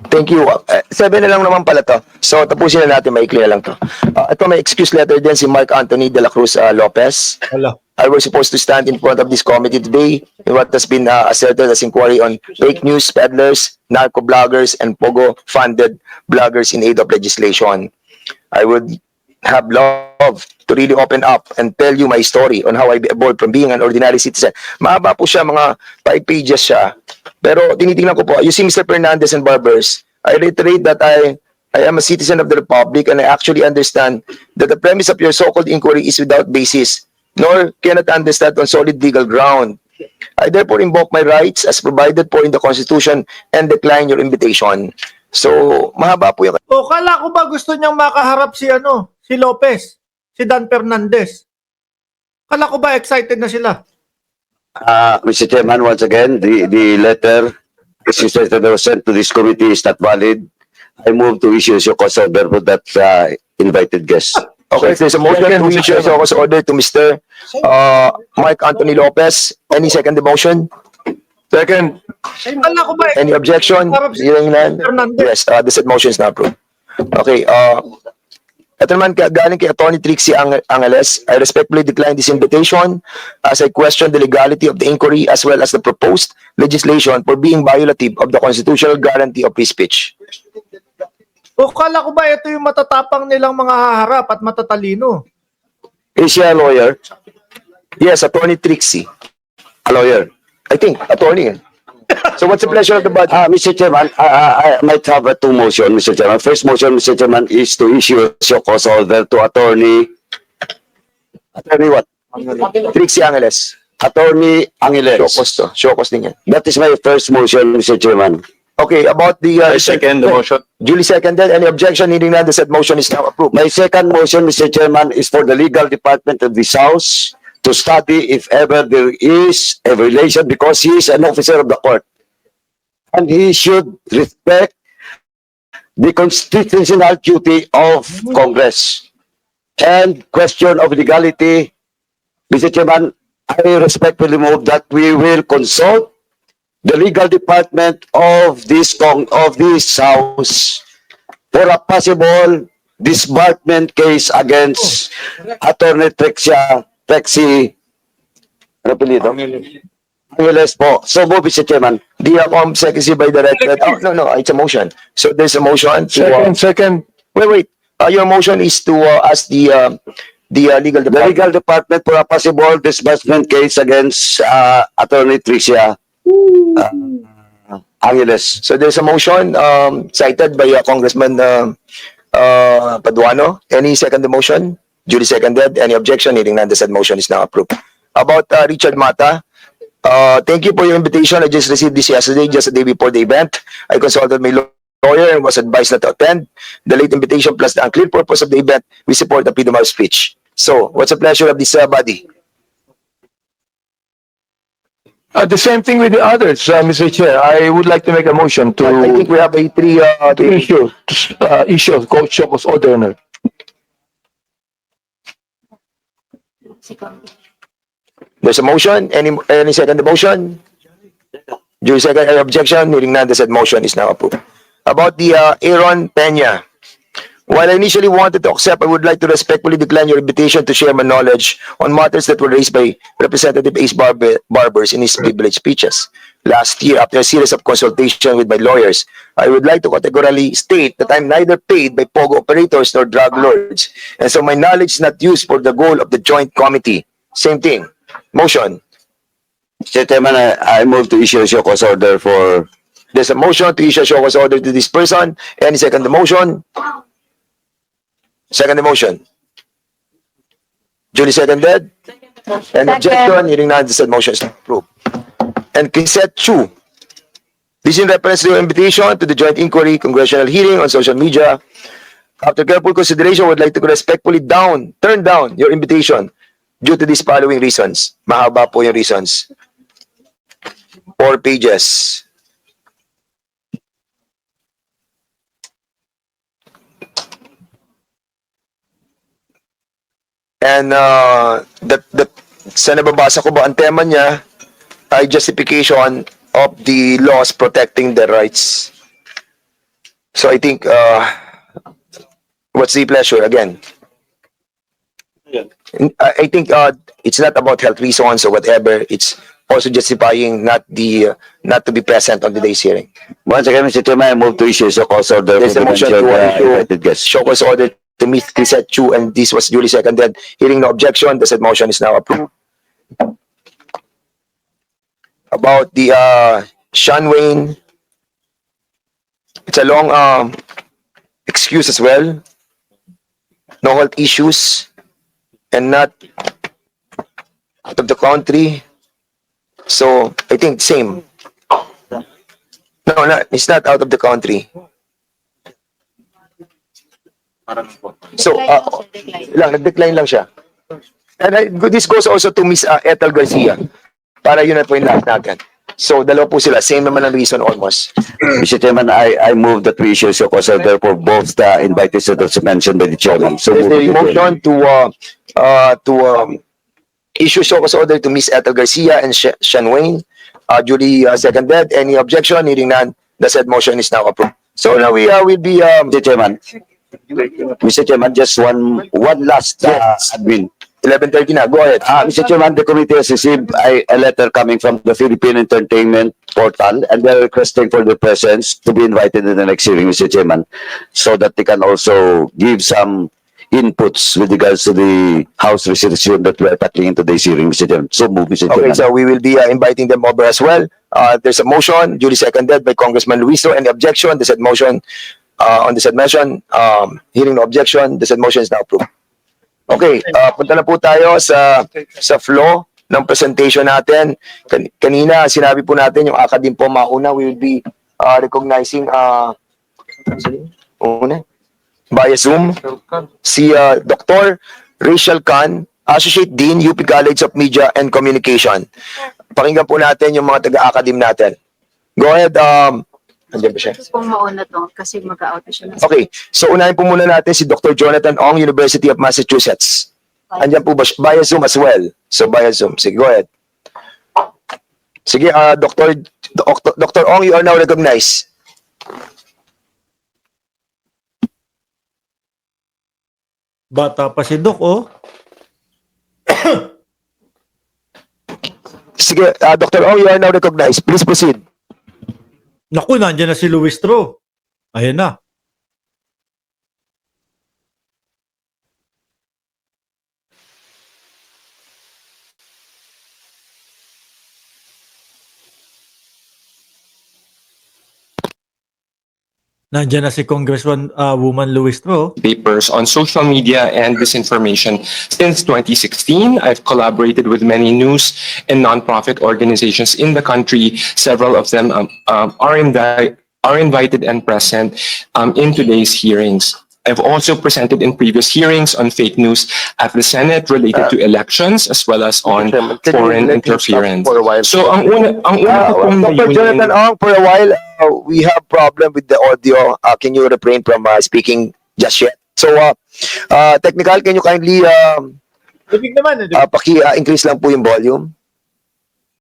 Thank you. 7 na lang naman pala to. So, tapusin na natin. Maikli na lang to. Ito may excuse letter din si Mark Anthony de la Cruz Lopez. Wala. I was supposed to stand in front of this committee today in what has been asserted as inquiry on fake news peddlers, narco-bloggers, and Pogo-funded bloggers in aid of legislation. I would have loved to really open up and tell you my story on how I evolved from being an ordinary citizen. Mahaba po siya, mga 5 pages siya. Pero tinitingnan ko po, you see Mr. Fernandez and Barbers, I reiterate that I am a citizen of the Republic and I actually understand that the premise of your so-called inquiry is without basis, nor cannot understand on solid legal ground. I therefore invoke my rights as provided for in the Constitution and decline your invitation. So, mahaba po yung... O, kala ko ba gusto niyang makaharap si si Lopez, si Dan Fernandez? Kala ko ba excited na sila? Mr. Chairman, once again, the letter that was sent to this committee is not valid. I move to issue a cause order for that invited guest. Okay, there's a motion to issue a cause order to Mr. Mark Anthony Lopez. Any second the motion? Second. Kala ko ba Any objection? Hearing none? Yes, the said motion is not approved. Okay, ito naman galing kay Attorney Trixie Angeles. I respectfully decline this invitation as I question the legality of the inquiry as well as the proposed legislation for being violative of the constitutional guarantee of free speech. O, kala ko ba ito yung matatapang nilang mga haharap at matatalino? Is she a lawyer? Yes, Attorney Trixie. A lawyer. I think, attorney. So what's the pleasure of the body? Mr. Chairman, I might have two motions, Mr. Chairman. First motion, Mr. Chairman, is to issue a cause order to Attorney what? Trixie Angeles. Attorney Angeles. Shokos to. Shokos din yan. That is my first motion, Mr. Chairman. Okay, about the... second the motion. Duly seconded. Any objection? Hearing none, the said motion is now approved. My second motion, Mr. Chairman, is for the legal department of this House to study if ever there is a violation because he is an officer of the court. And he should respect the constitutional duty of Congress. And question of legality, Mr. Chairman, I respectfully move that we will consult the legal department of this House for a possible disbarment case against Attorney Trixie, ano pinito? Angeles po. So move, Mr. Chairman. The secrecy by the record. Oh, no, it's a motion. So there's a motion to... Second. Wait. Your motion is to ask the legal The department. legal department for a possible disbursement case against Attorney Trixie Angeles. So there's a motion cited by Congressman Paduano. Any second the motion? Duly seconded. Any objection? Hearing none, the said motion is now approved. About Richard Mata, thank you for your invitation. I just received this yesterday, just a day before the event. I consulted my lawyer and was advised not to attend. The late invitation plus the unclear purpose of the event, we support the freedom of speech. So, what's the pleasure of this body? The same thing with the others, Mr. Chair. I would like to make a motion I think we have a to issue court Shokos order. There's a motion. Any second the motion? Duly second. Any objection? Hearing none, the said motion is now approved. About the Aaron Peña. While I initially wanted to accept, I would like to respectfully decline your invitation to share my knowledge on matters that were raised by Representative Ace Barbers in his privileged speeches. Last year, after a series of consultation with my lawyers, I would like to categorically state that I'm neither paid by POGO operators nor drug lords, and so my knowledge is not used for the goal of the joint committee. Same thing. Motion. Mr. Chairman, I move to issue a cause order for... There's a motion to issue a show cause order to this person. Any second the motion? Second the motion. Duly seconded? And objection? Hearing none, the said motion is approved. And Kisette Chu. This in reference to your invitation to the joint inquiry congressional hearing on social media. After careful consideration, I would like to respectfully turn down your invitation due to these following reasons. Mahaba po yung reasons. 4 pages. And sa nababasa ko ba, ang tema niya ay justification of the laws protecting the rights So I think, what's the pleasure again? I think it's not about health reasons or whatever. It's also justifying not to be present on today's hearing. Once again, Mr. Chairman, I move to issue a cause order There's for a the motion mentioned to issue invited guest. show cause order to Ms. Crisette Chu, and this was duly seconded. Hearing no objection, the said motion is now approved. About the Sean Wayne, it's a long excuse as well. No health issues and not out of the country. So I think same. No, it's not out of the country. So, nag-decline lang siya. And this goes also to Miss Ethel Garcia. Para yun na po yung lahat natin. So, dalawa po sila. Same naman ang reason almost. Mr. Chairman, I move that we issue a cause order for both the invitees that was mentioned by the chairman. So There's moved, a Mr. Chairman. motion to issue show cause order to Miss Ethel Garcia and Sean Wayne. Duly seconded. Any objection? Hearing none, the said motion is now approved. So now we will be Mr. Chairman, just one last admin. 11:30 na. Go ahead. Mr. Chairman, the committee has received a letter coming from the Philippine Entertainment Portal, and they're requesting for the presence to be invited in the next hearing, Mr. Chairman, so that they can also give some inputs with regards to the House resolution that we are tackling in today's hearing, Mr. Chairman. So move, Mr. Okay, Chairman. so we will be inviting them over as well. There's a motion duly seconded by Congressman Luiso. Any objection? The said motion on the said motion, hearing no objection, the said motion is now approved. Okay, punta na po tayo sa flow ng presentation natin. Kanina sinabi po natin yung academe po mauna. We will be recognizing via Zoom si Dr. Rachel Khan, Associate Dean, UP College of Media and Communication. Pakinggan po natin yung mga taga-academe natin. Go ahead, andyan ba siya? Kung mauna to, kasi mag-out na siya. Okay, so unahin po muna natin si Dr. Jonathan Ong, University of Massachusetts. Andyan po ba siya? Via Zoom as well. So via Zoom. Sige, go ahead. Sige, Dr. Ong, you are now recognized. Bata pa si Doc, oh. Sige, Dr. Ong, you are now recognized. Please proceed. Naku, nandiyan na si Luis Tro. Ayan na. Nandiyan na si Congresswoman Woman Luis Tro. Papers on social media and disinformation. Since 2016, I've collaborated with many news and nonprofit organizations in the country. Several of them are invited and present in today's hearings. I've also presented in previous hearings on fake news at the Senate related to elections as well as on foreign interference. For a while. So ang una ko pong Dr. Jonathan Ong, for a while, we have problem with the audio. Can you refrain from speaking just yet? So, technical, can you kindly Ibig naman, paki-increase lang po yung volume?